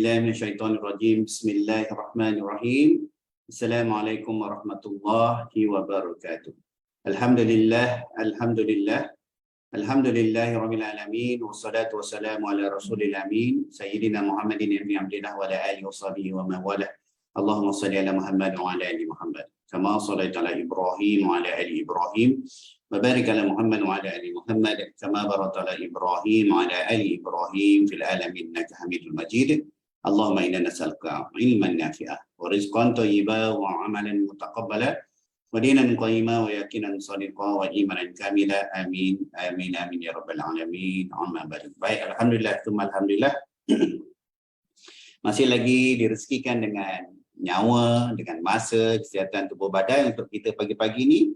billahi minasyaitonir rajim. Bismillahirrahmanirrahim. Assalamualaikum warahmatullahi wabarakatuh. Alhamdulillah. Alhamdulillahirabbil alamin wassalatu wassalamu ala rasulil amin sayyidina Muhammadin ibn Abdillah wa ala alihi washabihi wa man walah. Allahumma shalli ala Muhammad wa ala ali Muhammad kama shallaita ala Ibrahim wa ala ali Ibrahim wa barik ala Muhammad wa ala ali Muhammad kama barakta ala Ibrahim wa ala ali Ibrahim fil alamin innaka Hamidul Majid. Allahumma inna nas'aluka ilman nafi'ah wa rizqan thayyiban wa amalan mutaqabbala wa dinan qayyima wa yaqinan shadiqa wa imanan kamila. Amin amin amin ya rabbal alamin. Amma ba'du. Baik, alhamdulillah. Masih lagi direzekikan dengan nyawa, dengan masa, kesihatan tubuh badan untuk kita pagi-pagi ni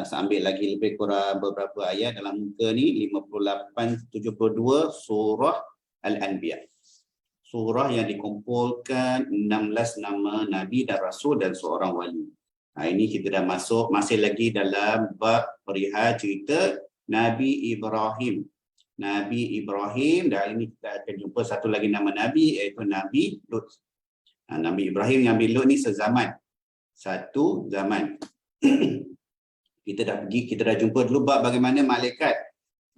ambil lagi lebih kurang beberapa ayat dalam muka ni 58-72 surah Al-Anbiya. Surah yang dikumpulkan 16 nama Nabi dan Rasul dan seorang wali. Ini kita dah masuk, masih lagi dalam bab perihal cerita Nabi Ibrahim. Nabi Ibrahim, dan ini kita akan jumpa satu lagi nama Nabi, iaitu Nabi Lut. Nabi Ibrahim yang Nabi Lut ni sezaman. Satu zaman. Kita dah jumpa dulu bab bagaimana malaikat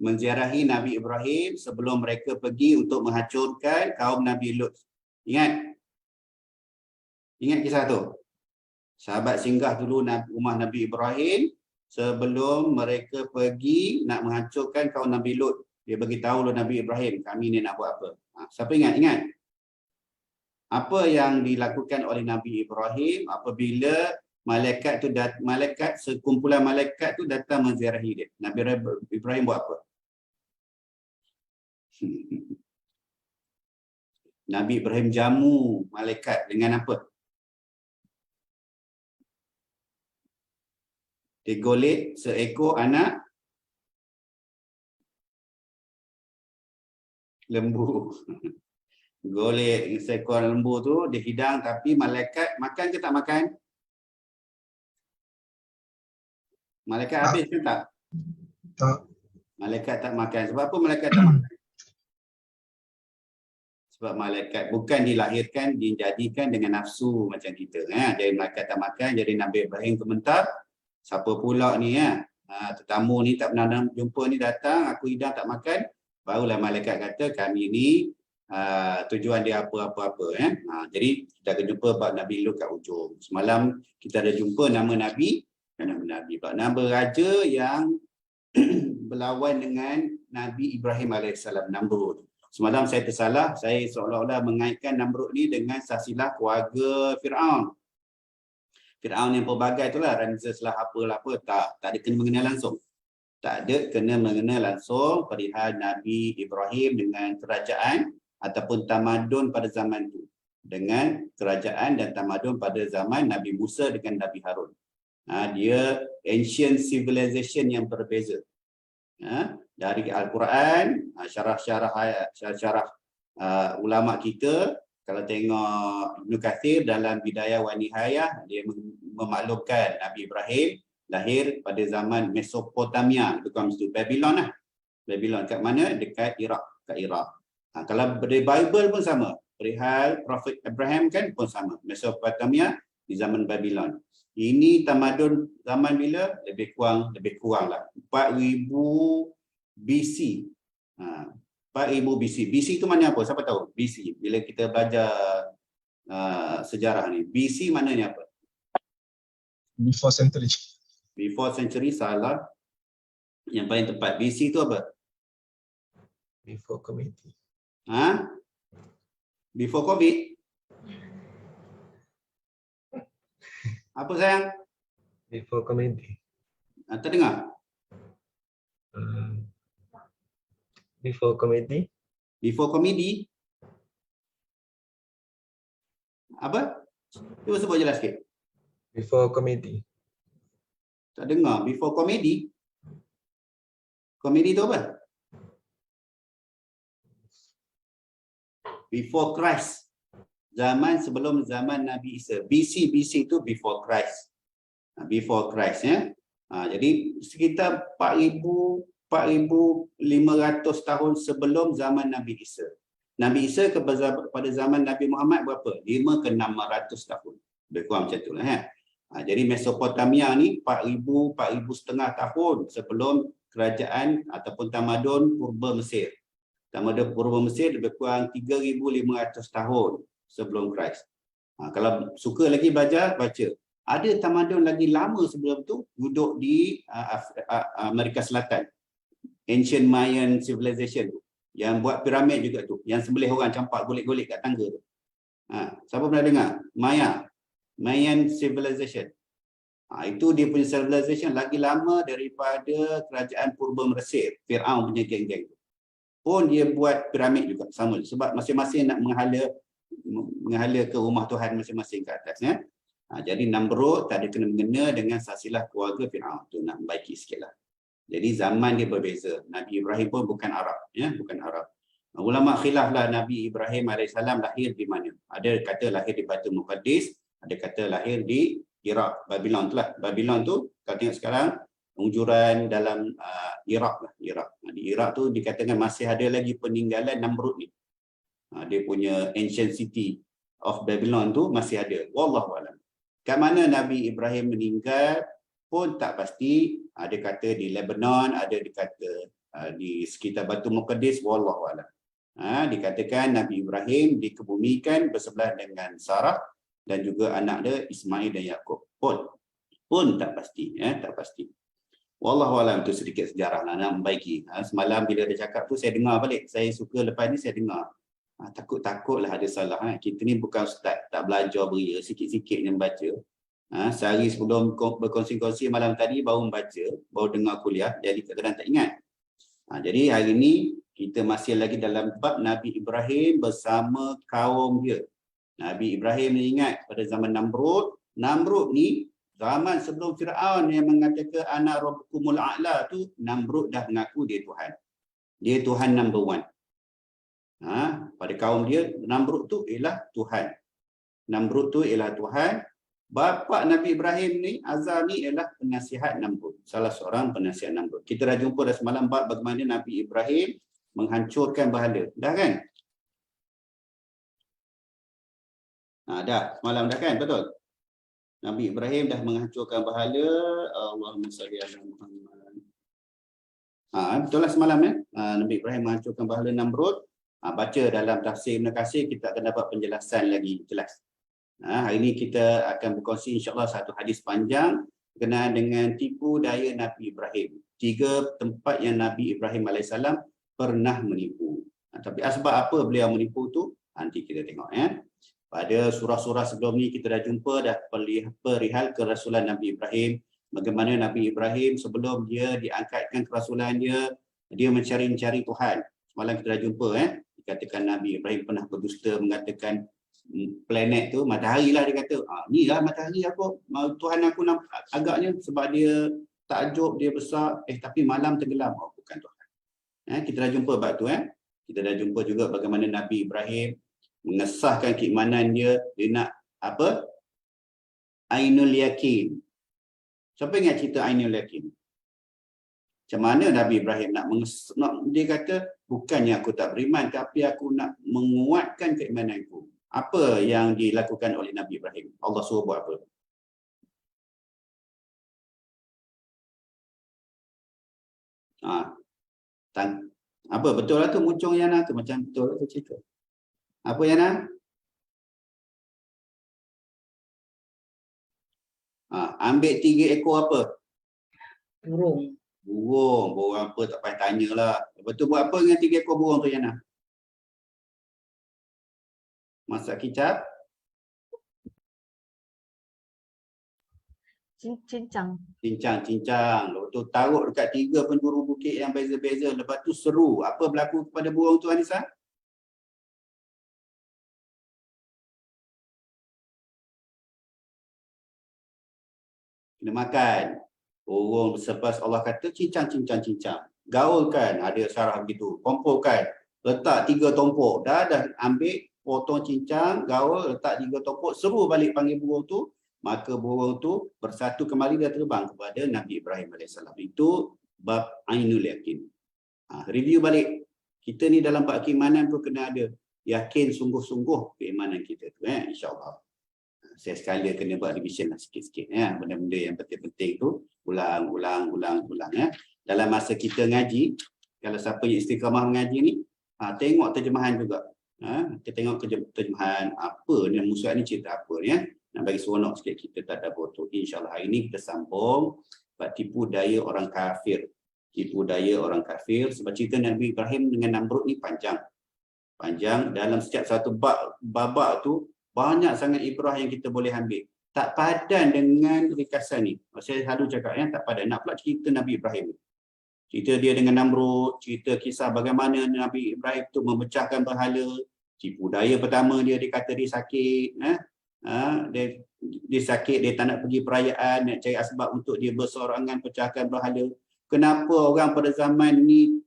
menziarahi Nabi Ibrahim sebelum mereka pergi untuk menghancurkan kaum Nabi Lut. Ingat kisah tu? Sahabat singgah dulu rumah Nabi Ibrahim sebelum mereka pergi nak menghancurkan kaum Nabi Lut. Dia beritahu Nabi Ibrahim, kami ni nak buat apa? Siapa ingat? Apa yang dilakukan oleh Nabi Ibrahim apabila sekumpulan malaikat tu datang menziarahi dia? Nabi Ibrahim buat apa? Nabi Ibrahim jamu malaikat dengan apa? Dia golek seekor anak lembu. Golek seekor lembu tu dia hidang, tapi malaikat makan ke tak makan? Malaikat habis ke tak? Tak. Malaikat tak makan. Sebab apa malaikat tak makan? Sebab malaikat bukan dilahirkan, dijadikan dengan nafsu macam kita. Jadi malaikat tak makan, jadi Nabi Ibrahim komentar, siapa pula ni tetamu ni tak pernah jumpa ni datang, aku hidang tak makan. Barulah malaikat kata kami ni tujuan dia apa-apa. Jadi kita akan jumpa bab Nabi Lut kat ujung. Semalam kita ada jumpa nama Nabi, nama raja yang berlawan dengan Nabi Ibrahim AS, Namrud. Semalam saya tersalah, saya seolah-olah mengaitkan Namrud ni dengan silsilah keluarga Fir'aun. Fir'aun yang pelbagai itulah, Ramses lah, apalah apa, tak ada kena mengena langsung. Tak ada kena mengena langsung perihal Nabi Ibrahim dengan kerajaan ataupun tamadun pada zaman itu. Dengan kerajaan dan tamadun pada zaman Nabi Musa dengan Nabi Harun. Dia ancient civilization yang berbeza. Dari Al-Quran, syarah ulama kita, kalau tengok Ibn Kathir dalam Bidayah wa Nihayah, dia memaklumkan Nabi Ibrahim lahir pada zaman Mesopotamia, bukan itu Babylon lah. Babylon kat mana? Dekat Iraq, kat Iraq. Kalau dari Bible pun sama. Perihal Prophet Abraham kan pun sama. Mesopotamia di zaman Babylon. Ini tamadun zaman bila? Lebih kurang lah. 4000 BC. 4000 BC. BC itu mana apa? Siapa tahu? BC. Bila kita belajar sejarah ni. BC maknanya apa? Before century. Before century salah. Yang paling tepat. BC itu apa? Before community. Before COVID? Apa sayang? Before community. Tak dengar? Before comedy. Before comedy? Apa? Cuba sebut jelas sikit. Before comedy. Tak dengar. Before comedy? Comedy tu apa? Before Christ. Zaman sebelum zaman Nabi Isa. BC itu before Christ. Before Christ ya. Jadi sekitar 4,500 tahun sebelum zaman Nabi Isa. Nabi Isa pada zaman Nabi Muhammad berapa? 5 ke 600 tahun. Lebih kurang macam itulah ya. Jadi Mesopotamia ni 4,000 tahun sebelum kerajaan ataupun tamadun purba Mesir. Tamadun purba Mesir lebih kurang 3,500 tahun sebelum Christ. Kalau suka lagi belajar, baca. Ada tamadun lagi lama sebelum tu duduk di Amerika Selatan. Ancient Mayan Civilization tu. Yang buat piramid juga tu. Yang sembelih orang campak golek-golek kat tangga tu. Siapa pernah dengar? Mayan Civilization. Itu dia punya civilization lagi lama daripada kerajaan purba Mesir. Fir'aun punya geng-geng tu. Pun dia buat piramid juga sama. Sebab masing-masing nak menghala ke rumah Tuhan masing-masing ke atas. Ya? Jadi Namrud tak ada kena-mengena dengan silsilah keluarga Fir'aun. Tu nak membaiki sikit lah. Jadi zaman dia berbeza. Nabi Ibrahim pun bukan Arab. Ya? Bukan Arab. Ulama khilaf lah Nabi Ibrahim AS lahir di mana. Ada kata lahir di Baitul Muqaddis. Ada kata lahir di Iraq, Babylon tu lah. Babylon tu, kalau tengok sekarang, unjuran dalam Iraq lah. Di Iraq tu dikatakan masih ada lagi peninggalan Namrud ni. Dia punya ancient city of Babylon tu masih ada. Wallahualam. Kat mana Nabi Ibrahim meninggal pun tak pasti. Ada kata di Lebanon, ada dikata di sekitar Baitul Muqaddis. Wallahualam. Dikatakan Nabi Ibrahim dikebumikan bersebelah dengan Sarah dan juga anak dia Ismail dan Yaakob. Pun tak pasti, tak pasti. Wallahualam, itu sedikit sejarah lah nak membaiki. Semalam bila dia cakap tu saya dengar balik. Saya suka lepas ni saya dengar. Takut-takutlah ada salah. Kita ni bukan ustaz, tak belajar beria, sikit-sikit yang baca. Sehari sebelum berkongsi-kongsi malam tadi baru membaca, baru dengar kuliah, jadi kadang-kadang tak ingat. Jadi hari ni kita masih lagi dalam bab Nabi Ibrahim bersama kaum dia. Nabi Ibrahim ingat pada zaman Namrud. Namrud ni zaman sebelum Fir'aun yang mengatakan ana rabbukumul a'la tu, Namrud dah mengaku dia Tuhan. Dia Tuhan number one. Pada kaum dia, Namrud tu ialah Tuhan. Namrud tu ialah Tuhan. Bapa Nabi Ibrahim ni, Azar ni ialah penasihat Namrud. Salah seorang penasihat Namrud. Kita dah jumpa dah semalam bab bagaimana Nabi Ibrahim menghancurkan berhala. Dah kan? Dah, semalam dah kan? Betul? Nabi Ibrahim dah menghancurkan berhala. Allahumma salli ala Muhammad. Betul lah semalam ya. Nabi Ibrahim menghancurkan berhala Namrud. Baca dalam tafsir Ibn Katsir, kita akan dapat penjelasan lagi jelas. Hari ini kita akan berkongsi insyaAllah satu hadis panjang berkenaan dengan tipu daya Nabi Ibrahim. 3 tempat yang Nabi Ibrahim AS pernah menipu. Tapi sebab apa beliau menipu tu? Nanti kita tengok ya. Pada surah-surah sebelum ni kita dah jumpa dah perihal kerasulan Nabi Ibrahim. Bagaimana Nabi Ibrahim sebelum dia diangkatkan kerasulan dia mencari-cari Tuhan. Semalam kita dah jumpa dikatakan Nabi Ibrahim pernah berdusta mengatakan planet tu, matahari lah dia kata. Ni lah matahari aku, Tuhan aku agaknya sebab dia takjub, dia besar. Tapi malam tenggelam. Bukan Tuhan. Kita dah jumpa bab tu. Kita dah jumpa juga bagaimana Nabi Ibrahim mengesahkan keimanan dia nak apa? Ainul Yakin. Siapa ingat cerita Ainul Yakin? Macam mana Nabi Ibrahim dia kata, bukannya aku tak beriman, tapi aku nak menguatkan keimananku. Apa yang dilakukan oleh Nabi Ibrahim? Allah suruh buat apa? Apa? Betul lah tu muncung Yana tu. Macam betul lah tu cerita. Apa Yana? Ambil 3 ekor apa? Burung. Burung apa tak payah tanya lah. Betul buat apa dengan 3 ekor burung tu Yana? Masak kicap? Cincang. Cincang. Lepas tu taruh dekat 3 penjuru bukit yang beza-beza. Lepas tu seru. Apa berlaku kepada burung tu Anissa? Kena makan. Burung selepas Allah kata cincang. Gaulkan, ada syarah begitu. Kumpulkan. Letak 3 tompok. Dah ambil, potong cincang, gaul, letak 3 tompok. Seru balik panggil burung tu. Maka burung tu bersatu kembali dan terbang kepada Nabi Ibrahim AS. Itu bab Ainul Yakin. Review balik. Kita ni dalam bab keimanan pun kena ada. yakin sungguh-sungguh keimanan kita tu, insya-Allah. Saya sekali kena buat revision lah sikit-sikit, benda-benda yang penting-penting tu ulang. Dalam masa kita ngaji, kalau siapa yang istiqamah mengaji ni, tengok terjemahan juga. Kita tengok terjemahan apa ni, musuh ni cerita apa ni, nak bagi seronok sikit kita tadabbur tu. InsyaAllah hari ni kita sambung tipu daya orang kafir. Tipu daya orang kafir, sebab cerita Nabi Ibrahim dengan Namrud ni panjang. Dalam setiap satu babak tu banyak sangat ibrah yang kita boleh ambil. Tak padan dengan ringkasan ni. Saya selalu cakap tak padan. Nak pula cerita Nabi Ibrahim. Cerita dia dengan Namrud, cerita kisah bagaimana Nabi Ibrahim tu memecahkan berhala. Tipu daya pertama dia kata dia sakit. Dia sakit, dia tak nak pergi perayaan, nak cari asbab untuk dia bersorangan pecahkan berhala. Kenapa orang pada zaman ni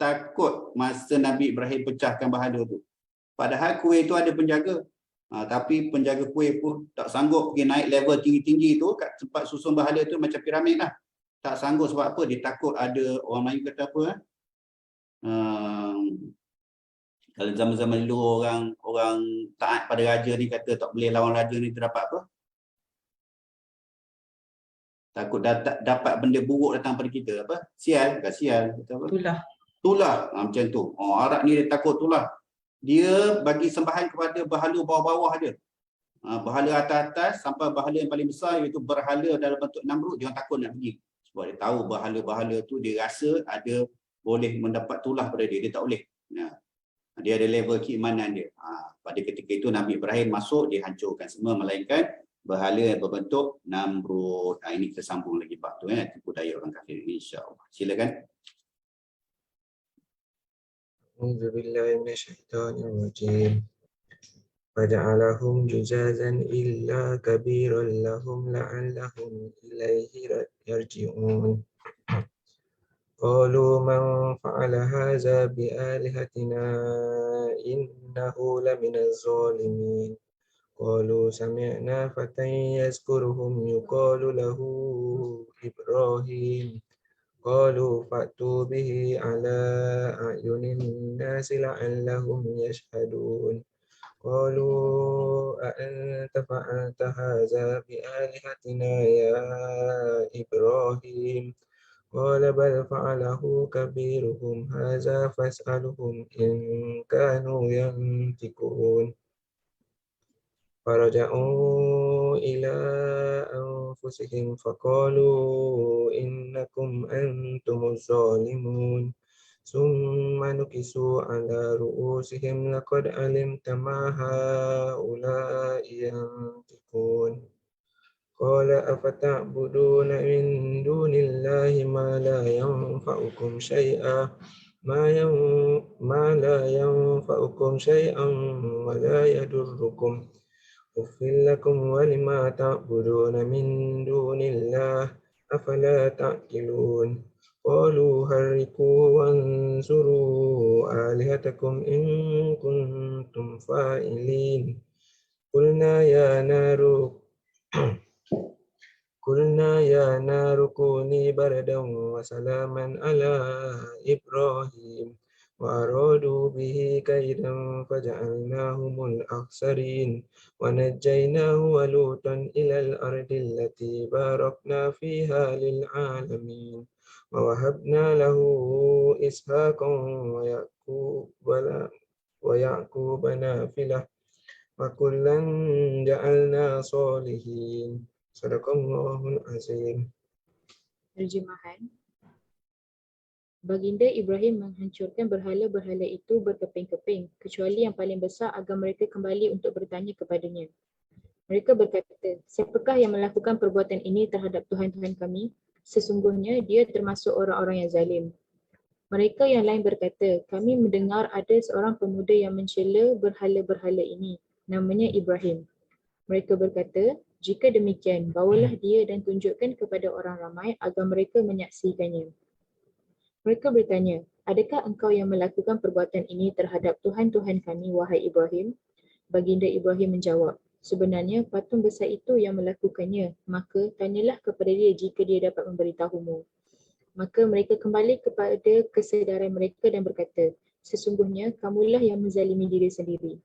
takut masa Nabi Ibrahim pecahkan berhala tu? Padahal kuih tu ada penjaga. Tapi penjaga kuih pun tak sanggup pergi naik level tinggi-tinggi tu kat tempat susun berhala tu, macam piramid lah. Tak sanggup sebab apa? Dia takut ada orang Melayu kata apa? Kalau zaman-zaman dulu orang taat pada raja ni kata tak boleh lawan raja ni, terdapat apa? Takut dapat benda buruk datang pada kita, apa? Sial, bukan sial, kata apa? Tulah, macam tu. Arab ni dia takut tulah. Dia bagi sembahan kepada berhala bawah-bawah dia. Berhala atas-atas sampai berhala yang paling besar, iaitu berhala dalam bentuk Namrud, dia takut nak pergi. Sebab dia tahu berhala-berhala tu dia rasa ada boleh mendapat tulah pada dia tak boleh. Dia ada level keimanan dia. Pada ketika itu Nabi Ibrahim masuk, dia hancurkan semua melainkan berhala yang berbentuk Namrud. Ini kita sambung lagi bab tu, tipu daya orang kafir, insya-Allah. Silakan. أعوذ بالله من الشيطان الرجيم فجعلهم جزازا إلا كبيرا لهم لعلهم إليه يرجعون قالوا من فعل هذا بآلهتنا إنه لمن الظالمين قالوا سمعنا فتى يذكرهم يقال له إبراهيم قالوا فأتوا به على أعين الناس لعلهم يشهدون قالوا أأنت فعلت هذا بآلهتنا يا إبراهيم قال بل فعله كبيرهم هذا فاسألهم إن كانوا ينطقون فرجعوا إلى أنفسهم فقالوا إنكم أنتم الظالمون ثم نكسوا على رؤوسهم لقد علمت ما هؤلاء ينطقون قال أفتعبدون من دون الله ما لا ينفعكم شيئا ولا يضركم أُفٍّ لكم ولما تعبدون من دون الله أفلا تعقلون قالوا حرقوا وانصروا آلهتكم إن كنتم فاعلين قلنا يا نار كوني بردا وسلاما على إبراهيم وأرادوا به كيدا فجعلناهم الأخسرين ونجيناه ولوطا إلى الأرض التي باركنا فيها للعالمين ووهبنا له إسحاق ويعقوب نافلة وكلا جعلنا صالحين Sadaqallahul azim. Terjemahan. Baginda Ibrahim menghancurkan berhala-berhala itu berkeping-keping, kecuali yang paling besar agar mereka kembali untuk bertanya kepadanya. Mereka berkata, siapakah yang melakukan perbuatan ini terhadap Tuhan-Tuhan kami? Sesungguhnya dia termasuk orang-orang yang zalim. Mereka yang lain berkata, kami mendengar ada seorang pemuda yang mencela berhala-berhala ini, namanya Ibrahim. Mereka berkata, jika demikian, bawalah dia dan tunjukkan kepada orang ramai agar mereka menyaksikannya. Mereka bertanya, adakah engkau yang melakukan perbuatan ini terhadap Tuhan-Tuhan kami, wahai Ibrahim? Baginda Ibrahim menjawab, sebenarnya patung besar itu yang melakukannya, maka tanyalah kepada dia jika dia dapat memberitahumu. Maka mereka kembali kepada kesedaran mereka dan berkata, Sesungguhnya kamulah yang menzalimi diri sendiri.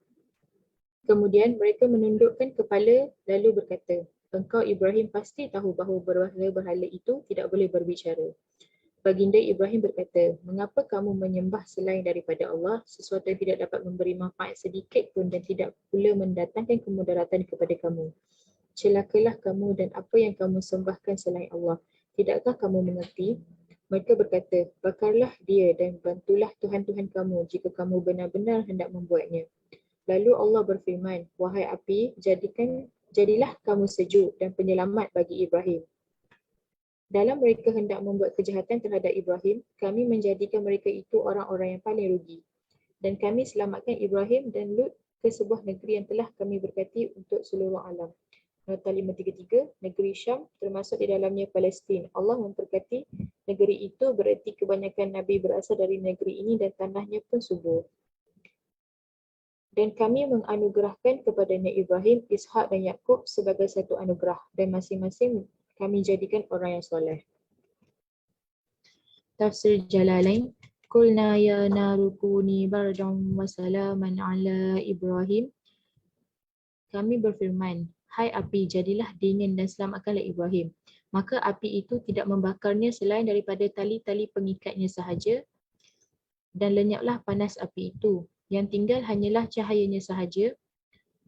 Kemudian mereka menundukkan kepala lalu berkata, engkau Ibrahim pasti tahu bahawa berhala-berhala itu tidak boleh berbicara. Baginda Ibrahim berkata, mengapa kamu menyembah selain daripada Allah, sesuatu yang tidak dapat memberi manfaat sedikit pun dan tidak pula mendatangkan kemudaratan kepada kamu. Celakalah kamu dan apa yang kamu sembahkan selain Allah. Tidakkah kamu mengerti? Mereka berkata, bakarlah dia dan bantulah Tuhan-Tuhan kamu jika kamu benar-benar hendak membuatnya. Lalu Allah berfirman, wahai api, jadilah kamu sejuk dan penyelamat bagi Ibrahim. Dalam mereka hendak membuat kejahatan terhadap Ibrahim, kami menjadikan mereka itu orang-orang yang paling rugi. Dan kami selamatkan Ibrahim dan Lut ke sebuah negeri yang telah kami berkati untuk seluruh alam. Nota 533, negeri Syam termasuk di dalamnya Palestin. Allah memberkati negeri itu bererti kebanyakan Nabi berasal dari negeri ini dan tanahnya pun subur. Dan kami menganugerahkan kepadanya Ibrahim, Ishak dan Yakub sebagai satu anugerah dan masing-masing kami jadikan orang yang soleh. Tafsir Jalalain. Qulna ya naru kuni bardan wa salaman ala Ibrahim. Kami berfirman, hai api, jadilah dingin dan selamatkanlah Ibrahim. Maka api itu tidak membakarnya selain daripada tali-tali pengikatnya sahaja dan lenyaplah panas api itu. Yang tinggal hanyalah cahayanya sahaja.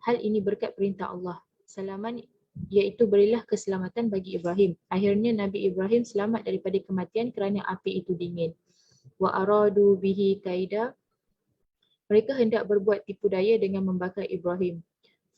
Hal ini berkat perintah Allah. Salaman iaitu berilah keselamatan bagi Ibrahim. Akhirnya Nabi Ibrahim selamat daripada kematian kerana api itu dingin. Wa aradu bihi kaida. Mereka hendak berbuat tipu daya dengan membakar Ibrahim.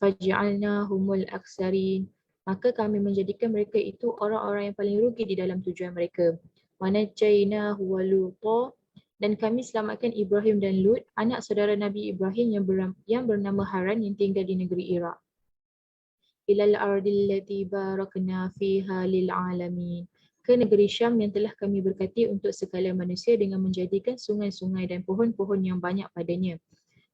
Faj'alnahumul aksarin. Maka kami menjadikan mereka itu orang-orang yang paling rugi di dalam tujuan mereka. Wa najjaynahu wa Luta. Dan kami selamatkan Ibrahim dan Lut, anak saudara Nabi Ibrahim yang bernama Haran yang tinggal di negeri Iraq. Ilal ardil lati barakna fiha lil alamin. Ke negeri Syam yang telah kami berkati untuk sekalian manusia dengan menjadikan sungai-sungai dan pohon-pohon yang banyak padanya.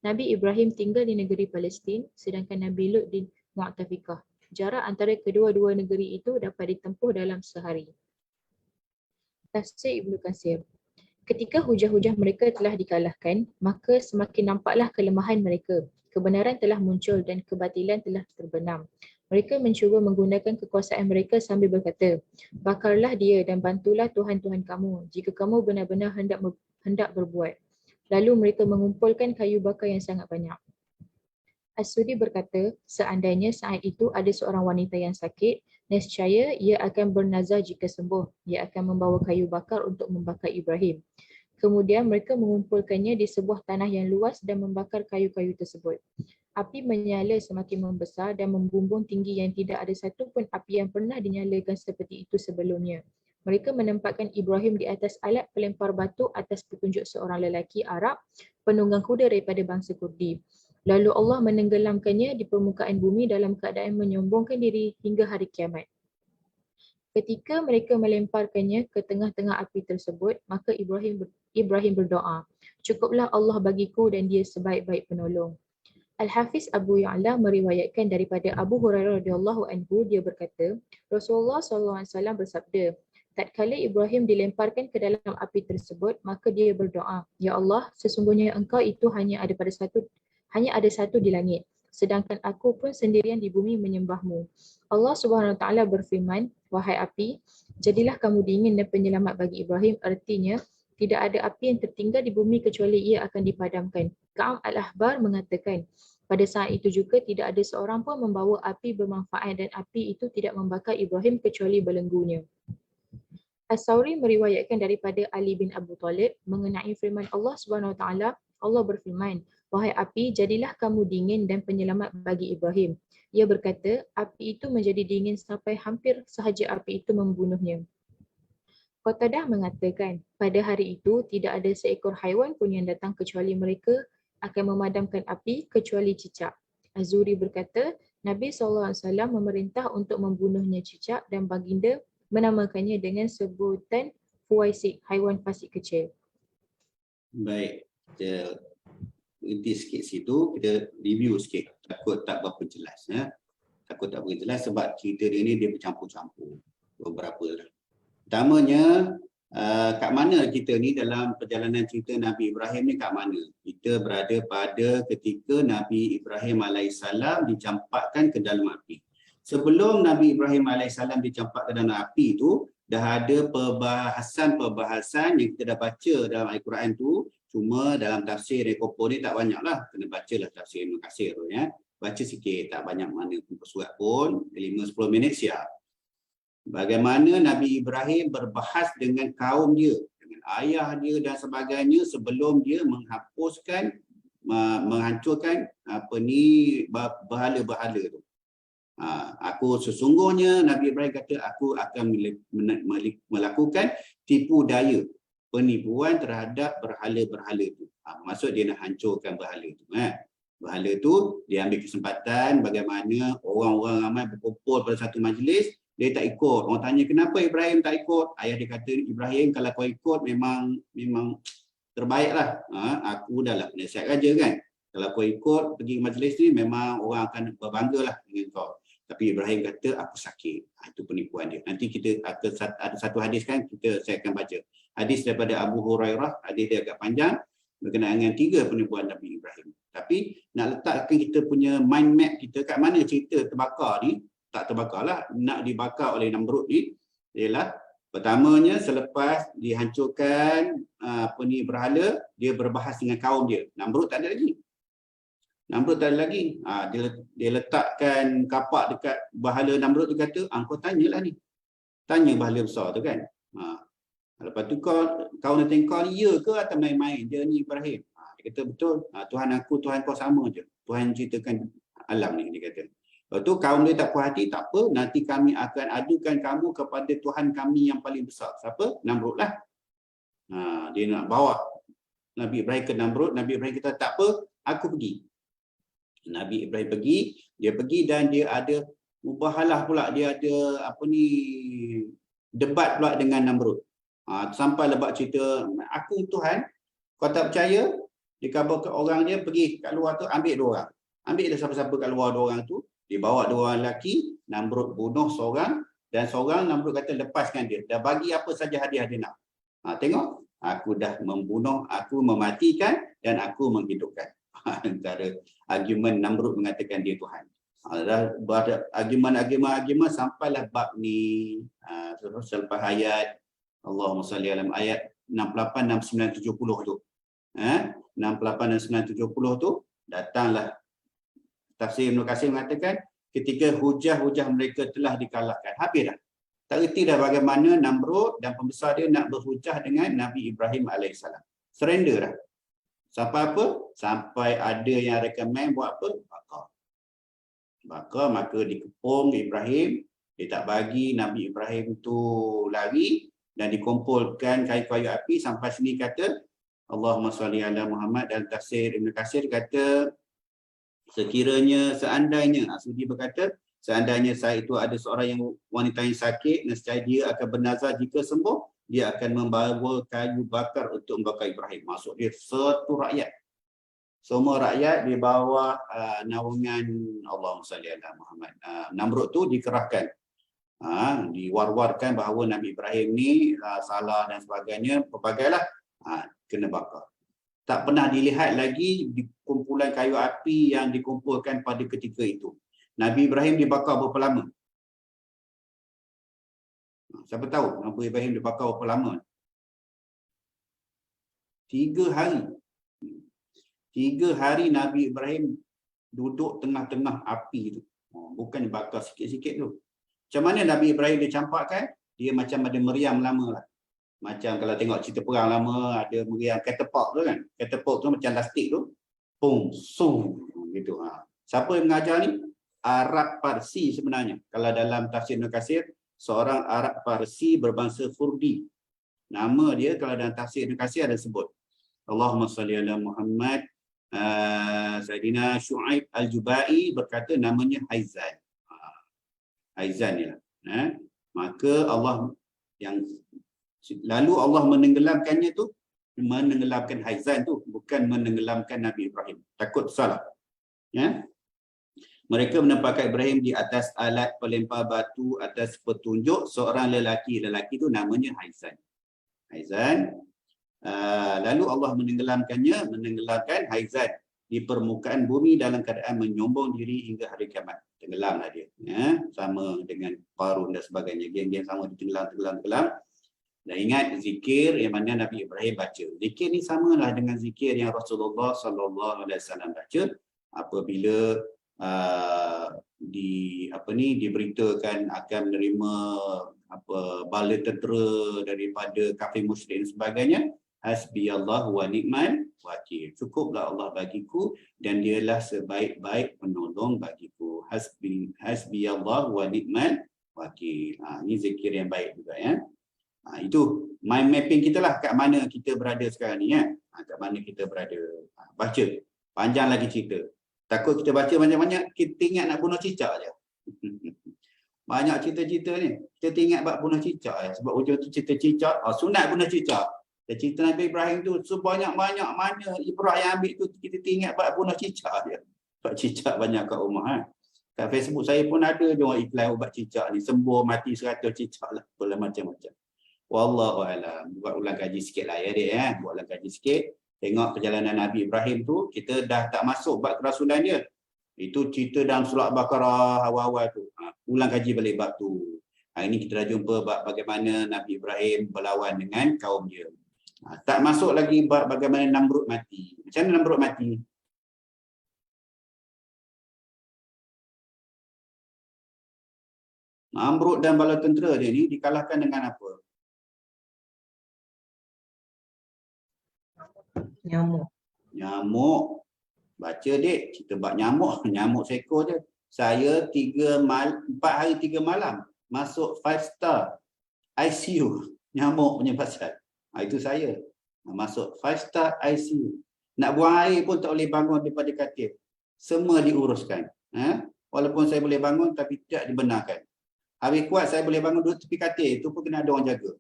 Nabi Ibrahim tinggal di negeri Palestin, sedangkan Nabi Lut di Mu'tafikah. Jarak antara kedua-dua negeri itu dapat ditempuh dalam sehari. Tafsir Ibnu Katsir. Ketika hujah-hujah mereka telah dikalahkan, maka semakin nampaklah kelemahan mereka. Kebenaran telah muncul dan kebatilan telah terbenam. Mereka mencuba menggunakan kekuasaan mereka sambil berkata, bakarlah dia dan bantulah Tuhan-Tuhan kamu jika kamu benar-benar hendak berbuat. Lalu mereka mengumpulkan kayu bakar yang sangat banyak. As-Sudi berkata, seandainya saat itu ada seorang wanita yang sakit, nescaya ia akan bernazar jika sembuh. Ia akan membawa kayu bakar untuk membakar Ibrahim. Kemudian mereka mengumpulkannya di sebuah tanah yang luas dan membakar kayu-kayu tersebut. Api menyala semakin membesar dan membumbung tinggi yang tidak ada satu pun api yang pernah dinyalakan seperti itu sebelumnya. Mereka menempatkan Ibrahim di atas alat pelempar batu atas petunjuk seorang lelaki Arab, penunggang kuda daripada bangsa Kurdi. Lalu Allah menenggelamkannya di permukaan bumi dalam keadaan menyombongkan diri hingga hari kiamat. Ketika mereka melemparkannya ke tengah-tengah api tersebut, maka Ibrahim berdoa, cukuplah Allah bagiku dan dia sebaik-baik penolong. Al-Hafiz Abu Ya'la meriwayatkan daripada Abu Hurairah radhiyallahu anhu, dia berkata, Rasulullah SAW bersabda, tatkala Ibrahim dilemparkan ke dalam api tersebut, maka dia berdoa, ya Allah, sesungguhnya engkau itu hanya ada satu di langit, sedangkan aku pun sendirian di bumi menyembahmu. Allah Subhanahu Wa Taala berfirman, wahai api, jadilah kamu dingin dan penyelamat bagi Ibrahim. Artinya, tidak ada api yang tertinggal di bumi kecuali ia akan dipadamkan. Ka'ab al-Ahbar mengatakan, pada saat itu juga tidak ada seorang pun membawa api bermanfaat dan api itu tidak membakar Ibrahim kecuali belenggunya. As-Sawri meriwayatkan daripada Ali bin Abu Talib mengenai firman Allah Subhanahu Wa Taala. Allah berfirman, wahai api, jadilah kamu dingin dan penyelamat bagi Ibrahim. Ia berkata, api itu menjadi dingin sampai hampir sahaja api itu membunuhnya. Qatadah mengatakan, pada hari itu tidak ada seekor haiwan pun yang datang kecuali mereka akan memadamkan api kecuali cicak. Az-Zuhri berkata, Nabi SAW memerintah untuk membunuhnya cicak dan baginda menamakannya dengan sebutan fuwaisik, haiwan fasik kecil. Baik, kita berhenti sikit situ, kita review sikit. Takut tak berapa jelas. Takut tak berapa jelas sebab cerita dia ni dia bercampur-campur beberapa lah. Pertamanya, kat mana kita ni dalam perjalanan cerita Nabi Ibrahim ni, kat mana? Kita berada pada ketika Nabi Ibrahim alaihissalam dicampakkan ke dalam api. Sebelum Nabi Ibrahim alaihissalam dicampakkan ke dalam api tu, dah ada perbahasan yang kita dah baca dalam Al-Quran tu. Cuma dalam tafsir Rekopo ni tak banyak lah. Kena bacalah tafsir Ibn Katsir tu ya. Baca sikit, tak banyak mana pun surat pun. 5-10 minit siap. Bagaimana Nabi Ibrahim berbahas dengan kaum dia, dengan ayah dia dan sebagainya sebelum dia menghancurkan berhala-berhala tu. Aku sesungguhnya, Nabi Ibrahim kata, aku akan melakukan tipu daya, penipuan terhadap berhala-berhala tu. Maksud dia nak hancurkan berhala tu. Berhala tu, dia ambil kesempatan bagaimana orang-orang ramai berkumpul pada satu majlis. Dia tak ikut. Orang tanya, kenapa Ibrahim tak ikut? Ayah dia kata, Ibrahim kalau kau ikut memang terbaiklah. Aku dah lah penasihat raja kan. Kalau kau ikut pergi majlis ni memang orang akan berbanggalah dengan kau. Tapi Ibrahim kata, aku sakit. Itu penipuan dia. Nanti kita ada satu hadis kan, saya akan baca. Hadis daripada Abu Hurairah, hadis dia agak panjang, berkenaan dengan 3 penipuan Nabi Ibrahim. Tapi nak letakkan kita punya mind map kita kat mana cerita terbakar ni, tak terbakarlah, nak dibakar oleh Namrud ni, ialah pertamanya selepas dihancurkan berhala, dia berbahas dengan kaum dia. Namrud tak ada lagi. Dia letakkan kapak dekat berhala Namrud tu, kata, kau tanyalah ni. Tanya berhala besar tu kan. Lepas tu kau nak tengok kau ni ya ke atau main-main je ni Ibrahim? Dia kata betul. Tuhan aku, Tuhan kau sama je. Tuhan ceritakan alam ni, dia kata. Lepas tu kaum dia tak puas hati, tak apa, nanti kami akan adukan kamu kepada Tuhan kami yang paling besar. Siapa? Namrud lah. Dia nak bawa Nabi Ibrahim ke Namrud. Nabi Ibrahim kata, tak apa, aku pergi. Nabi Ibrahim pergi dan dia ada mubahalah pula, dia ada debat pula dengan Namrud. Sampai lebat cerita, aku Tuhan, kau tak percaya? Dia kabarkan orang dia pergi kat luar tu, ambil 2 orang. Ambil dah siapa-siapa kat luar 2 orang tu, dibawa 2 orang lelaki, Namrud bunuh seorang, dan seorang Namrud kata lepaskan dia. Dah bagi apa saja hadiah dia nak. Tengok, aku dah membunuh, aku mematikan, dan aku menghidupkan. Antara argumen Namrud mengatakan dia Tuhan. Dah argumen sampailah bab ni. Selepas ayat Allahumma salli alam ayat 68, 69, 70 tu. 68 dan 970 tu datanglah tafsir Ibn Katsir mengatakan ketika hujah-hujah mereka telah dikalahkan. Habis dah. Tak reti dah bagaimana Namrud dan pembesar dia nak berhujah dengan Nabi Ibrahim AS. Surrender dah. Sampai apa? Sampai ada yang rekomen buat apa? Bakar, maka dikepung Ibrahim. Dia tak bagi Nabi Ibrahim tu lari dan dikumpulkan kayu-kayu api. Sampai sini kata Allahumma salli ala Muhammad, dan tafsir Ibn Katsir kata seandainya Sudi berkata, seandainya saya itu ada seorang yang wanita yang sakit, nescaya dia akan bernazar jika sembuh, dia akan membawa kayu bakar untuk membakar Ibrahim. Maksud dia satu rakyat. Semua rakyat di bawah naungan Allahumma salli ala Muhammad. Namrud tu dikerahkan. Diwar-warkan bahawa Nabi Ibrahim ni salah dan sebagainya, pelbagailah kena bakar. Tak pernah dilihat lagi di kumpulan kayu api yang dikumpulkan pada ketika itu. Nabi Ibrahim dibakar berapa lama? Siapa tahu Nabi Ibrahim dibakar berapa lama? 3 hari. 3 hari Nabi Ibrahim duduk tengah-tengah api tu. Bukan dibakar sikit-sikit tu. Macam mana Nabi Ibrahim dicampakkan? Dia macam ada meriam lama lah. Macam kalau tengok cerita perang lama, ada meriam catapult tu kan. Catapult tu macam lastik tu. Pum, sum, gitu. Siapa yang mengajar ni? Arab Parsi sebenarnya. Kalau dalam tafsir Ibn Katsir, seorang Arab Parsi berbangsa Kurdi. Nama dia kalau dalam tafsir Ibn Katsir ada sebut. Allahumma salli ala Muhammad. Sayyidina Syu'aib Al-Jubai berkata namanya Haizan. Haizan ni lah. Maka Allah yang lalu Allah menenggelamkannya tu, menenggelamkan Haizan tu, bukan menenggelamkan Nabi Ibrahim. Takut salah. Mereka menempatkan Ibrahim di atas alat pelempar batu atas petunjuk seorang lelaki. Lelaki tu namanya Haizan. Haizan. Lalu Allah menenggelamkan Haizan di permukaan bumi dalam keadaan menyombong diri hingga hari kiamat. Tenggelamlah dia. Ya, sama dengan Qarun dan sebagainya. Geng-geng sama tenggelam. Dan ingat zikir yang mana Nabi Ibrahim baca. Zikir ni samalah dengan zikir yang Rasulullah sallallahu alaihi wasallam baca apabila diberitakan akan menerima bala tentera daripada kafir musyrik dan sebagainya. Hasbiyallahu wa ni'mal wakil. Cukuplah Allah bagiku dan dialah sebaik-baik penolong bagiku. Hasbiyallahu wa ni'mal wakil. Ini zikir yang baik juga ya. Itu mind mapping kita lah kat mana kita berada sekarang ni ya. Kat mana kita berada. Baca. Panjang lagi cerita. Takut kita baca banyak-banyak, kita ingat nak bunuh cicak je. Banyak cerita-cerita ni. Kita ingat buat bunuh cicak je. Sebab ujung tu cerita cicak, sunat bunuh cicak. Dan cerita Nabi Ibrahim tu, sebanyak-banyak mana ibrah yang ambil tu, kita ingat buat bunuh cicak je. Buat cicak banyak kat rumah. Ha? Kat Facebook saya pun ada je orang iklan ubat cicak ni. Sembuh mati 100 cicak lah. Apalah macam-macam. Wallahualam. Buat ulang kaji sikit lah ya dek. Ya? Buat ulang kaji sikit. Tengok perjalanan Nabi Ibrahim tu, kita dah tak masuk bab kerasulan dia. Itu cerita dalam surah Al-Baqarah awal-awal tu. Ulang kaji balik bab tu. Hari ini kita dah jumpa bab bagaimana Nabi Ibrahim berlawan dengan kaum dia. Tak masuk lagi bab bagaimana Namrud mati. Macam mana Namrud mati? Namrud dan bala tentera dia ni dikalahkan dengan apa? Nyamuk. Baca dek, cerita bab nyamuk. Nyamuk seekor je. Saya 4 hari 3 malam masuk 5 star ICU. Nyamuk punya pasal. Itu saya. Masuk 5 star ICU. Nak buang air pun tak boleh bangun daripada katil. Semua diuruskan. Walaupun saya boleh bangun tapi tidak dibenarkan. Habis kuat saya boleh bangun duduk tepi katil. Itu pun kena ada orang jaga.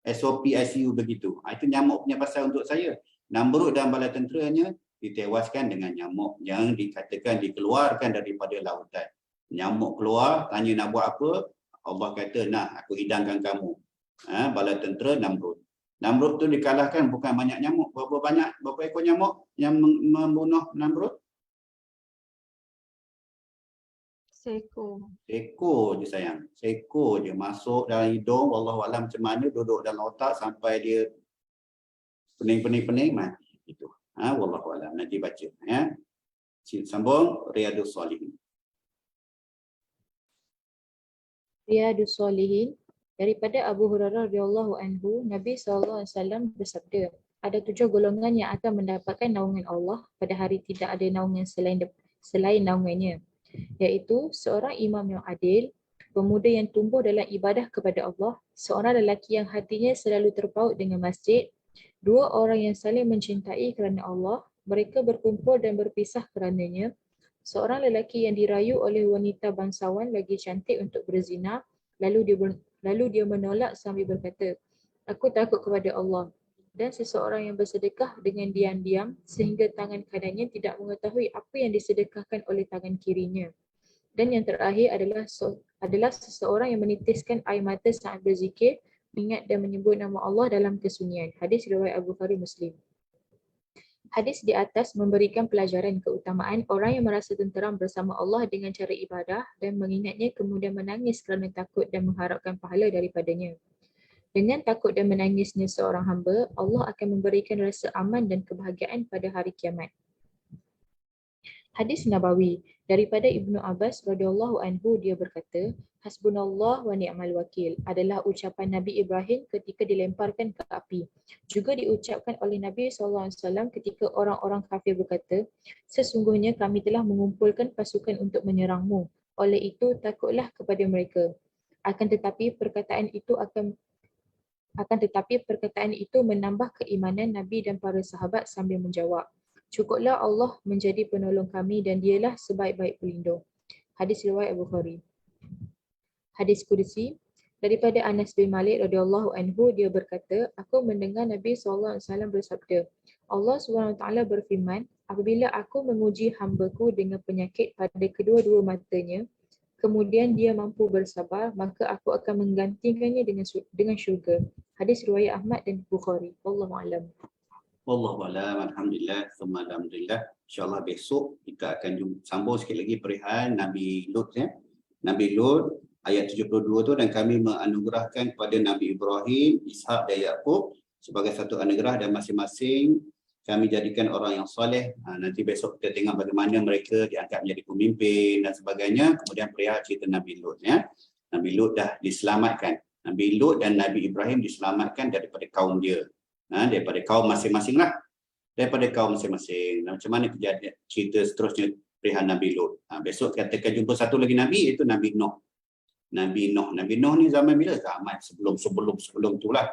SOP ICU begitu. Itu nyamuk punya pasal untuk saya. Namrud dan bala tenteranya ditewaskan dengan nyamuk yang dikatakan dikeluarkan daripada lautan. Nyamuk keluar, tanya nak buat apa? Allah kata, nak aku hidangkan kamu. Bala tentera Namrud. Namrud tu dikalahkan bukan banyak nyamuk. Berapa ekor nyamuk yang membunuh Namrud? Seekor je sayang. Seekor je masuk dalam hidung. Wallahualam macam mana duduk dalam otak sampai dia pening mati. Itu. Wallahualam. Nanti baca. Ya. Sambung Riyadus Shalihin. Riyadus Shalihin daripada Abu Hurairah radhiyallahu anhu, Nabi SAW bersabda, ada 7 golongan yang akan mendapatkan naungan Allah pada hari tidak ada naungan selain naungannya, iaitu seorang imam yang adil, pemuda yang tumbuh dalam ibadah kepada Allah, seorang lelaki yang hatinya selalu terpaut dengan masjid, 2 orang yang saling mencintai kerana Allah, mereka berkumpul dan berpisah kerananya, seorang lelaki yang dirayu oleh wanita bangsawan lagi cantik untuk berzina, lalu dia menolak sambil berkata, aku takut kepada Allah, dan seseorang yang bersedekah dengan diam-diam sehingga tangan kanannya tidak mengetahui apa yang disedekahkan oleh tangan kirinya. Dan yang terakhir adalah seseorang yang menitiskan air mata saat berzikir, ingat dan menyebut nama Allah dalam kesunyian. Hadis riwayat Abu Bukhari Muslim. Hadis di atas memberikan pelajaran keutamaan orang yang merasa tenteram bersama Allah dengan cara ibadah dan mengingatnya kemudian menangis kerana takut dan mengharapkan pahala daripadanya. Dengan takut dan menangisnya seorang hamba, Allah akan memberikan rasa aman dan kebahagiaan pada hari kiamat. Hadis Nabawi daripada Ibnu Abbas radhiyallahu anhu, dia berkata, Hasbunallah wa ni'mal wakil adalah ucapan Nabi Ibrahim ketika dilemparkan ke api. Juga diucapkan oleh Nabi SAW ketika orang-orang kafir berkata, sesungguhnya kami telah mengumpulkan pasukan untuk menyerangmu. Oleh itu takutlah kepada mereka. Akan tetapi perkataan itu menambah keimanan Nabi dan para sahabat sambil menjawab, cukuplah Allah menjadi penolong kami dan dialah sebaik-baik pelindung. Hadis riwayat Abu Bukhari. Hadis Qudsi daripada Anas bin Malik radhiyallahu anhu, dia berkata, aku mendengar Nabi SAW bersabda, Allah SWT berfirman, apabila aku menguji hamba-Ku dengan penyakit pada kedua-dua matanya, kemudian dia mampu bersabar, maka aku akan menggantikannya dengan syurga. Hadis riwayat Ahmad dan Bukhari. Wallahu a'lam. Wallahu a'lam. Alhamdulillah. Alhamdulillah. InsyaAllah besok kita akan sambung sikit lagi perihal Nabi Lut ya. Nabi Lut ayat 72 tu, dan kami menganugerahkan kepada Nabi Ibrahim, Ishak dan Yaqub sebagai satu anugerah, dan masing-masing kami jadikan orang yang soleh. Nanti besok kita tengok bagaimana mereka diangkat menjadi pemimpin dan sebagainya. Kemudian perihal cerita Nabi Lut ya. Nabi Lut dah diselamatkan. Nabi Lut dan Nabi Ibrahim diselamatkan daripada kaum dia. Daripada kaum masing-masing lah. Daripada kaum masing-masing. Macam mana kejadian cerita seterusnya perihal Nabi Lut. Besok kita akan jumpa satu lagi Nabi, iaitu Nabi Nuh. Nabi Nuh ni zaman bila? Zaman sebelum tu lah.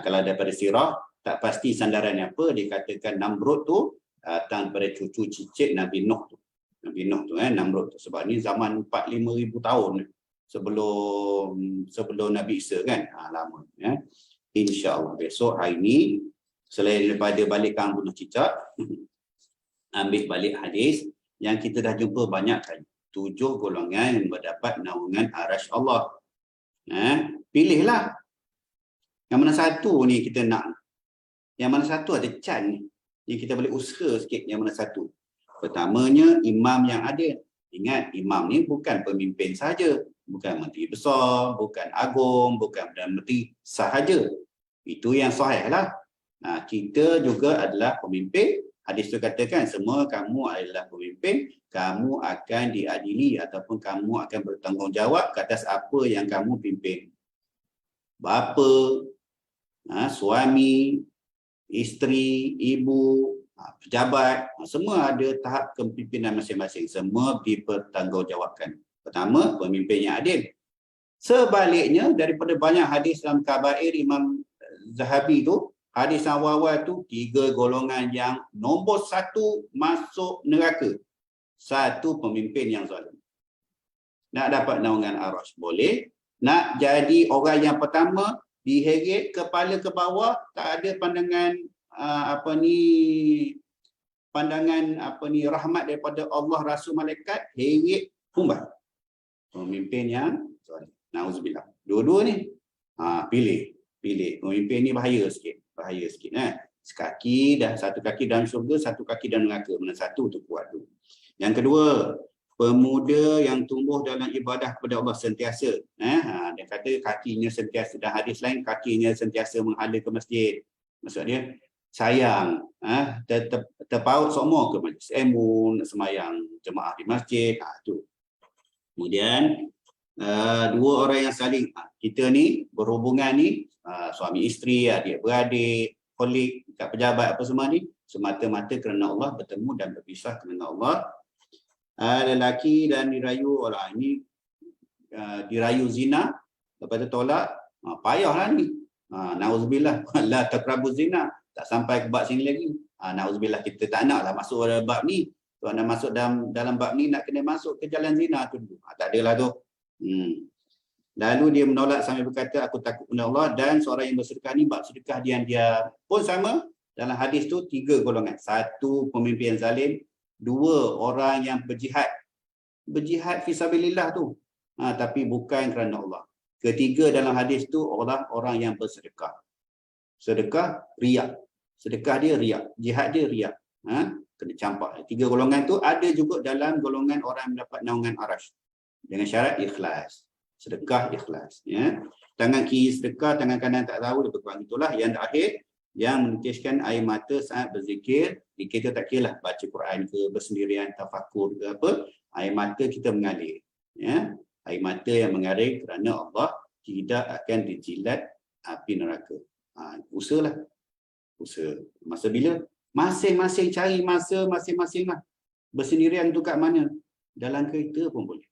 Kalau daripada sirah, tak pasti sandarannya apa. Dikatakan Namrud tu datang daripada cucu cicit Nabi Nuh tu. Nabi Nuh tu Namrud tu. Sebab ni zaman 4-5 ribu tahun sebelum Nabi Isa kan. Lama ya. InsyaAllah besok hari ni, selain daripada balikkan bunuh cicak, ambil balik hadis yang kita dah jumpa banyak kali. 7 golongan yang mendapat naungan arasy Allah. Pilihlah. Yang mana satu ni kita nak. Yang mana satu ada can ni. Yang kita boleh usaha sikit yang mana satu. Pertamanya, imam yang adil. Ingat, imam ni bukan pemimpin saja. Bukan menteri besar, bukan agung, bukan Perdana Menteri sahaja. Itu yang sahih lah. Kita juga adalah pemimpin. Hadis tu katakan, semua kamu adalah pemimpin, kamu akan diadili ataupun kamu akan bertanggungjawab ke atas apa yang kamu pimpin. Bapa, suami, isteri, ibu, pejabat, semua ada tahap kepimpinan masing-masing. Semua dipertanggungjawabkan. Pertama, pemimpin yang adil. Sebaliknya, daripada banyak hadis dalam Kabair Imam Zahabi tu, hadis awal-awal tu, 3 golongan yang nombor 1 masuk neraka. 1, pemimpin yang zalim. Nak dapat naungan arasy boleh. Nak jadi orang yang pertama, diheret kepala ke bawah, tak ada pandangan rahmat daripada Allah, Rasul, malaikat, heret humbat. Pemimpin yang zalim. Nauzubillah. Dua-dua ni pilih. Pemimpin ni bahaya sikit. Sekaki dah, satu kaki dalam syurga, satu kaki dalam neraka. Mana satu tu kuat tu. Yang kedua, pemuda yang tumbuh dalam ibadah kepada Allah sentiasa. Dia kata kakinya sentiasa, dan hadis lain kakinya sentiasa menghala ke masjid. Maksud dia sayang, terpaut semua ke majlis ilmu, semayang jemaah di masjid. Tu. Kemudian 2 orang yang saling, kita ni berhubungan ni, suami isteri, adik-beradik, kolik, kat pejabat apa semua ni, semata-mata kerana Allah, bertemu dan berpisah kerana Allah. Lelaki dan dirayu orang ini, dirayu zina, lepas tu tolak, payahlah ni. Nauzubillah, la taqrabu zina, tak sampai ke bab sini lagi. Nauzubillah, kita tak naklah masuk dalam bab ni. Tuan nak masuk dalam bab ni, nak kena masuk ke jalan zina tu dulu. Tak adalah tu. Lalu dia menolak sambil berkata, aku takut kepada Allah, dan seorang yang bersedekah ni, bab sedekah dia pun sama. Dalam hadis tu 3 golongan. 1, pemimpin yang zalim. 2, orang yang berjihad fisabilillah tu, tapi bukan kerana Allah. Ketiga dalam hadis tu, orang yang bersedekah. Sedekah riak. Sedekah dia riak. Jihad dia riak. Kena campak. 3 golongan tu ada juga dalam golongan orang yang mendapat naungan arasy. Dengan syarat ikhlas. Sedekah ikhlas. Ya. Tangan kiri sedekah, tangan kanan tak tahu, lebih kurang itulah. Yang terakhir, yang menitiskan air mata saat berzikir. Kita tak kira lah baca Quran ke, bersendirian, tafakur ke apa. Air mata kita mengalir. Ya. Air mata yang mengalir kerana Allah tidak akan dijilat api neraka. Usahalah. Usaha. Masa bila? Masing-masing cari masa masing-masing lah. Bersendirian tu kat mana? Dalam kereta pun boleh.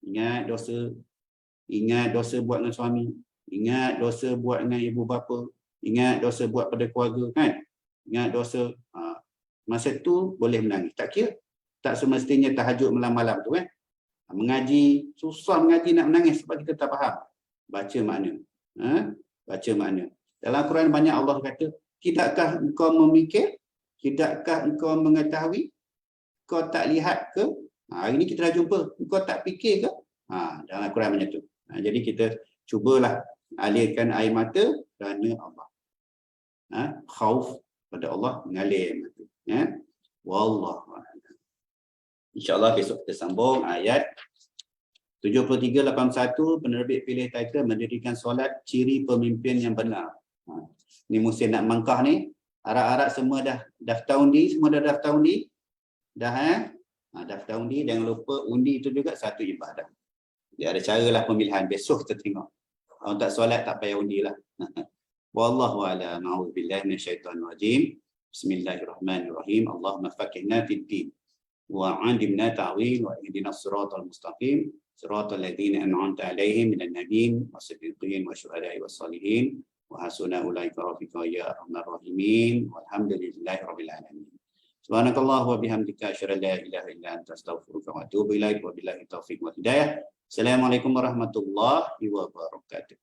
Ingat dosa buat dengan suami. Ingat dosa buat dengan ibu bapa. Ingat dosa buat pada keluarga kan. Ingat dosa. Masa tu boleh menangis. Tak kira. Tak semestinya tahajud malam-malam tu kan. Mengaji. Susah mengaji nak menangis sebab kita tak faham. Baca makna. Baca makna. Dalam Quran banyak Allah kata, tidakkah engkau memikir? Tidakkah engkau mengetahui? Kau tak lihat ke? Hari ni kita dah jumpa. Engkau tak fikir ke? Dalam Quran macam tu. Jadi kita cubalah alirkan air mata kerana Allah. Khauf pada Allah mengalir air mata. Wallahu a'lam. InsyaAllah besok kita sambung ayat 7381. Penerbit pilih title mendirikan solat ciri pemimpin yang benar. Ni musim nak mangkah ni. Harap-harap semua dah daftar undi, semua dah daftar undi. Dah daftar undi. Jangan lupa undi itu juga satu ibadah. Dia ada cara lah pemilihan. Besok kita tengok. Kalau tak solat tak payah undi lah. Wallahu a'lam. A'udzubillahi minasyaitonir rajim. Bismillahirrahmanirrahim. Allahumma faqihna fid din wa 'allimna ta'wil wa ihdinas siratal mustaqim. Siratal ladzina an'amta 'alaihim minan nabiyyin was-siddiqin wasyuhada'i was-shalihin wa hasuna ulaika rafiqa ya arhamar rahimin. Walhamdulillahi rabbil alamin. Subhanakallah wa bihamdika asyhadu an la ilaha illa anta astaghfiruka wa atubu ilaik wa billahi taufiq wa hidayah. Assalamualaikum warahmatullahi wabarakatuh.